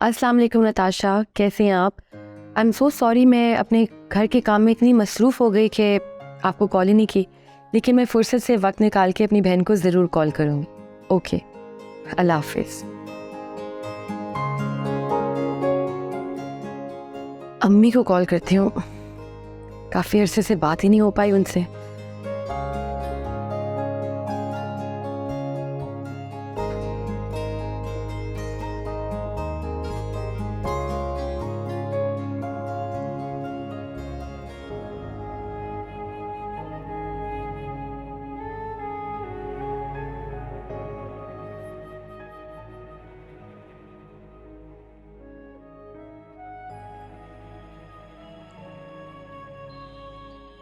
अस्सलाम वालेकुम नताशा, कैसे हैं आप? आई एम सो सॉरी, मैं अपने घर के काम में इतनी मसरूफ़ हो गई कि आपको कॉल ही नहीं की। लेकिन मैं फुर्सत से वक्त निकाल के अपनी बहन को ज़रूर कॉल करूँगी। ओके, अल्लाह हाफिज़। अम्मी को कॉल करती हूँ, काफ़ी अरसे से बात ही नहीं हो पाई उनसे।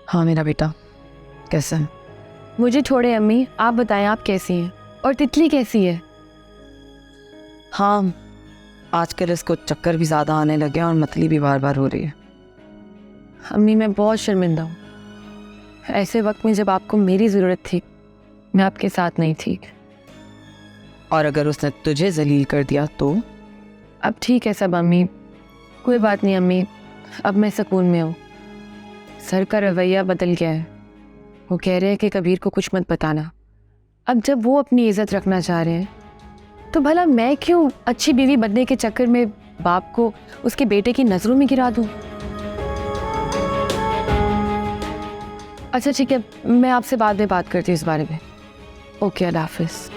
हाँ मेरा बेटा, कैसा है? मुझे छोड़े अम्मी, आप बताएं आप कैसी हैं और तितली कैसी है? हाँ, आजकल इसको चक्कर भी ज़्यादा आने लगे हैं और मतली भी बार बार हो रही है। अम्मी मैं बहुत शर्मिंदा हूँ। ऐसे वक्त में जब आपको मेरी ज़रूरत थी, मैं आपके साथ नहीं थी। और अगर उसने तुझे जलील कर दिया तो? अब ठीक है सब अम्मी, कोई बात नहीं अम्मी, अब मैं सुकून में हूँ। सर का रवैया बदल गया है। वो कह रहे हैं कि कबीर को कुछ मत बताना। अब जब वो अपनी इज्जत रखना चाह रहे हैं तो भला मैं क्यों अच्छी बीवी बनने के चक्कर में बाप को उसके बेटे की नज़रों में गिरा दूँ? अच्छा ठीक है, मैं आपसे बाद में बात करती हूँ इस बारे में। ओके, अल्लाह हाफिज़।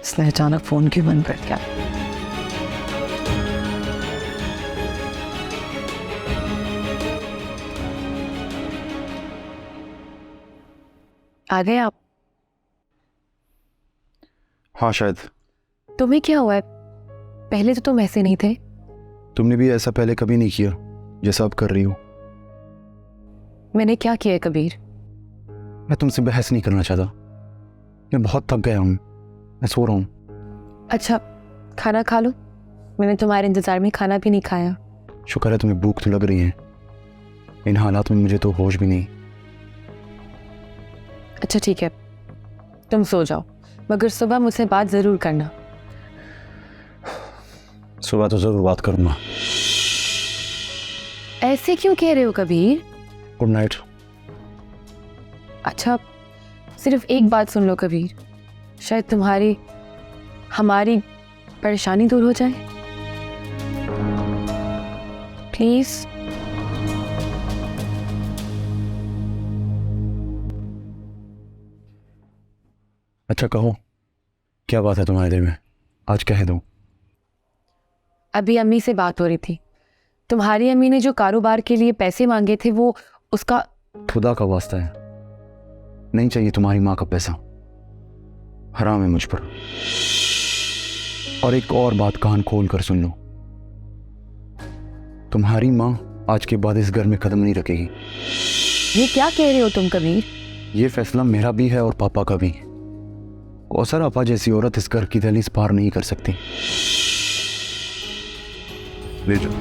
इसने अचानक फ़ोन क्यों बंद कर दिया? आ गए आप? हाँ शायद। तुम्हें क्या हुआ है? पहले तो तुम ऐसे नहीं थे। तुमने भी ऐसा पहले कभी नहीं किया जैसा अब कर रही हो। मैंने क्या किया है कबीर? मैं तुमसे बहस नहीं करना चाहता। मैं बहुत थक गया हूँ, मैं सो रहा हूँ। अच्छा खाना खा लो, मैंने तुम्हारे इंतज़ार में खाना भी नहीं खाया। शुक्र है तुम्हें भूख तो लग रही है। इन हालात में मुझे तो होश भी नहीं। अच्छा ठीक है, तुम सो जाओ, मगर सुबह मुझसे बात ज़रूर करना। सुबह तो ज़रूर बात करूँगा। ऐसे क्यों कह रहे हो कबीर? Good night. अच्छा सिर्फ एक बात सुन लो कबीर, शायद तुम्हारी हमारी परेशानी दूर हो जाए। प्लीज़। अच्छा कहो, क्या बात है तुम्हारे दिल में? आज कह दो। अभी अम्मी से बात हो रही थी, तुम्हारी अम्मी ने जो कारोबार के लिए पैसे मांगे थे वो उसका। खुदा का वास्ता है, नहीं चाहिए तुम्हारी माँ का पैसा। हराम है मुझ पर। और एक और बात कान खोल कर सुन लो, तुम्हारी माँ आज के बाद इस घर में कदम नहीं रखेगी। ये क्या कह रहे हो तुम कबीर? ये फैसला मेरा भी है और पापा का भी। कौसर आपा जैसी औरत इस घर की दहलीज पार नहीं कर सकती। ले जाओ।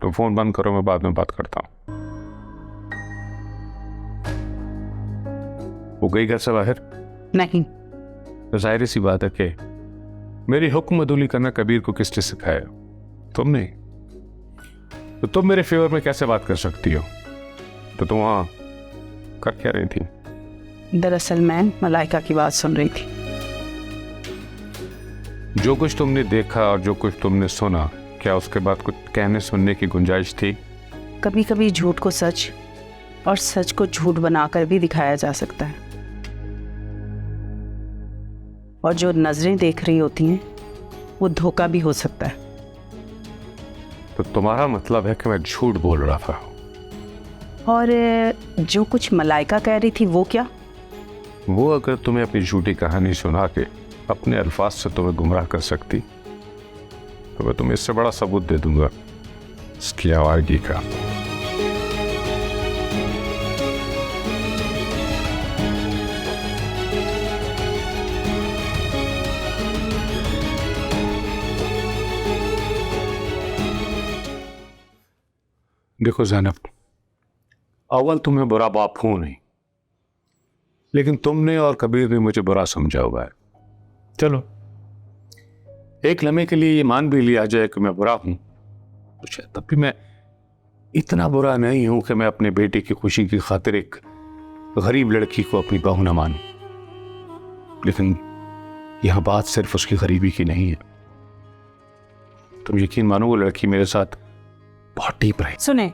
तो फोन बंद करो, मैं बाद में बात करता हूँ। वो गई घर से बाहर? नहीं। तो जाहिर सी बात है कि मेरी हुक्म अदूली करना कबीर को किसने सिखाया? तुम नहीं। तो तुम मेरे फेवर में कैसे बात कर सकती हो? तो तुम वहां कर क्या रही थी? दरअसल मैं मलाइका की बात सुन रही थी। जो कुछ तुमने देखा और जो कुछ तुमने सुना, क्या उसके बाद कुछ कहने सुनने की गुंजाइश थी? कभी कभी झूठ को सच और सच को झूठ बनाकर भी दिखाया जा सकता है। और जो नजरें देख रही होती हैं वो धोखा भी हो सकता है। तो तुम्हारा मतलब है कि मैं झूठ बोल रहा था? और जो कुछ मलाइका कह रही थी वो क्या? वो अगर तुम्हें अपनी झूठी कहानी सुना के अपने अल्फाज से तुम्हें गुमराह कर सकती तो मैं तुम्हें इससे बड़ा सबूत दे दूंगा इसकी आवारगी का। देखो ज़ैनब, अव्वल तुम्हें बुरा बाप हूं नहीं, लेकिन तुमने और कबीर ने मुझे बुरा समझा हुआ है। चलो एक लम्हे के लिए ये मान भी लिया जाए कि मैं बुरा हूं, तो शायद तब भी मैं इतना बुरा नहीं हूं कि मैं अपने बेटे की खुशी की खातिर एक गरीब लड़की को अपनी बहू न मानूं। लेकिन यह बात सिर्फ उसकी गरीबी की नहीं है। तुम यकीन मानो, वो लड़की मेरे साथ बहुत डीप रही। सुने,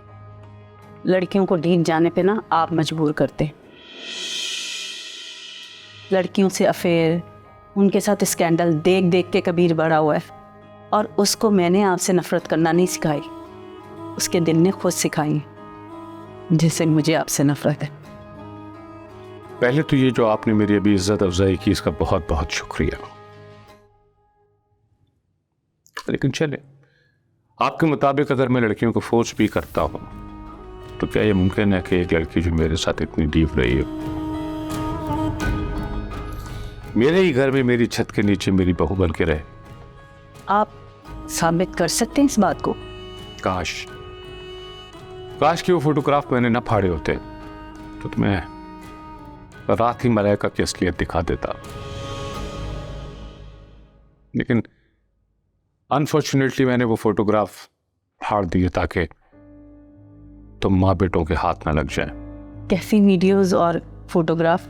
लड़कियों को डीप जाने पे ना आप मजबूर करते। लड़कियों से अफेयर, उनके साथ स्कैंडल देख देख के कबीर बड़ा हुआ है, और उसको मैंने आपसे नफरत करना नहीं सिखाई, उसके दिल ने खुद सिखाई, जिससे मुझे आपसे नफरत है। पहले तो ये जो आपने मेरी अभी इज्जत अफजाई की, इसका बहुत बहुत शुक्रिया। लेकिन चले, आपके मुताबिक अगर मैं लड़कियों को फोर्स भी करता हूं, तो क्या ये मुमकिन है कि एक लड़की जो मेरे साथ इतनी डीप रही हो, मेरे ही घर में मेरी छत के नीचे मेरी बहू बन के रहे? आप साबित कर सकते हैं इस बात को? काश कि वो फोटोग्राफ मैंने न फाड़े होते तो तुम्हें रात ही मलाइका की असलियत दिखा देता। लेकिन अनफॉर्चुनेटली मैंने वो फोटोग्राफ फाड़ दिए ताकि तुम माँ बेटों के हाथ ना लग जाएं। कैसी वीडियोस और फोटोग्राफ?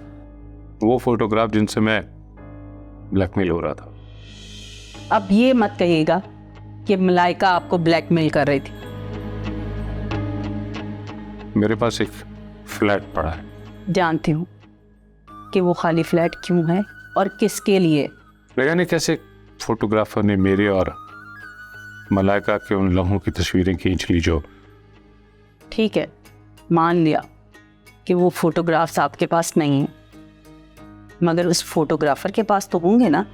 वो फोटोग्राफ जिनसे मैं ब्लैकमेल हो रहा था। अब ये मत कहिएगा कि मलाइका आपको ब्लैकमेल कर रही थी। मेरे पास एक फ्लैट पड़ा है। जानती हूँ कि वो खाली फ्लैट क्यों है और किसके लिए। लेकिन कैसे फोटोग्राफर ने मेरे और मलाइका के उन लम्हों की तस्वीरें खींच ली जो। ठीक है, मान लिया कि वो फोटोग्राफ्स आपके पास नहीं हैं, मगर उस फोटोग्राफर के पास तो होंगे ना।